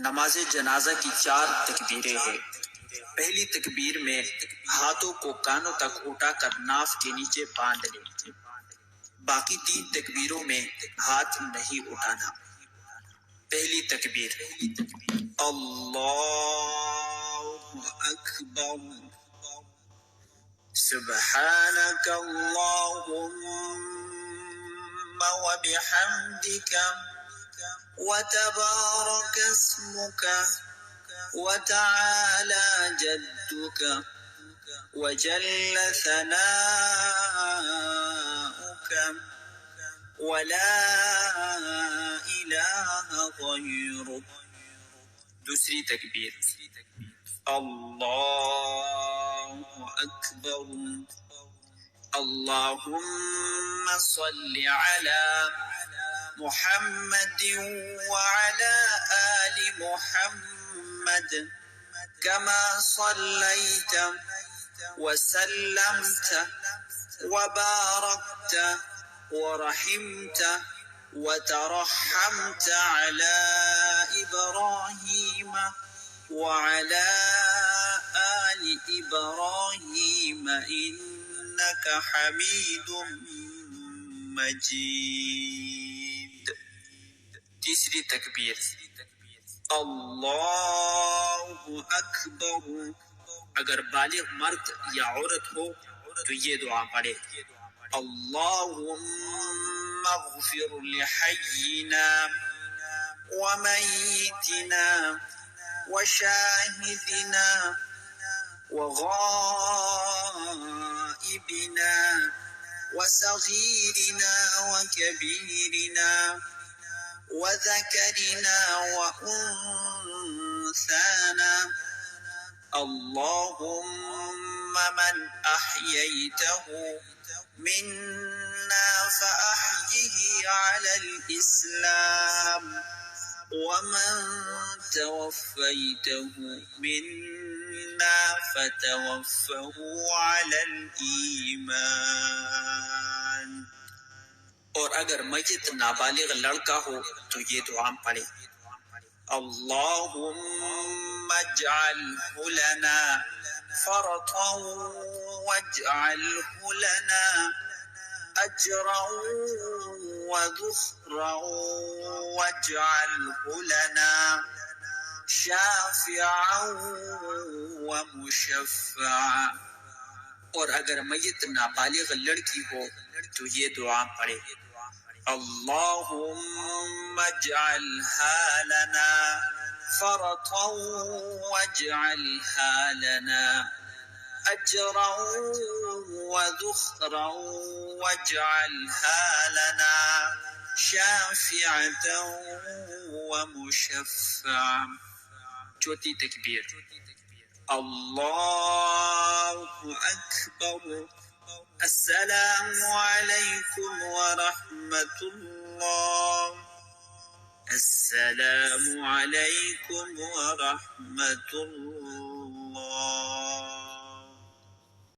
نماز جنازہ کی 4 تکبیریں ہیں۔ پہلی تکبیر میں ہاتھوں کو کانوں تک اٹھا کر ناف کے نیچے باندھ لیں۔ باقی 3 تکبیروں میں ہاتھ نہیں اٹھانا۔ پہلی تکبیر اللہ اکبر، سبحانک اللہم وبحمدک وتبارک اسمک وتعالى جدك وجل ثناؤك ولا إله غيرك۔ دوسری تکبیر اللہ اکبر، اللهم صل على محمد وعلى آل محمد كما صليت وسلمت وباركت ورحمت وترحمت على إبراهيم وعلى آل إبراهيم إنك حميد مجيد۔ تیسری تکبیر اللہ اکبر، اگر بالغ مرد یا عورت ہو تو یہ دعا پڑھے، اللہم اغفر لحینا ومیتنا وشاہدنا وغائبنا وصغيرنا وكبيرنا وذكرنا وأنثانا، اللهم من أحييته منا فأحيه على الإسلام ومن توفيته منا فتوفه على الإيمان۔ اور اگر میت نابالغ لڑکا ہو تو یہ دعا پڑھے، اللہم اجعلہ لنا فرطا واجعلہ لنا اجرا وذخرا واجعلہ لنا شافعا ومشفعا۔ اور اگر میت نابالغ لڑکی ہو تو یہ دعا پڑھے، اللہم اجعلها لنا فرطا واجعلها لنا اجرا وذخرا واجعلها لنا شافعة ومشفعا۔ چوتھی تکبیر اللہ اکبر، السلام علیکم ورحمۃ اللہ، السلام علیکم ورحمۃ اللہ۔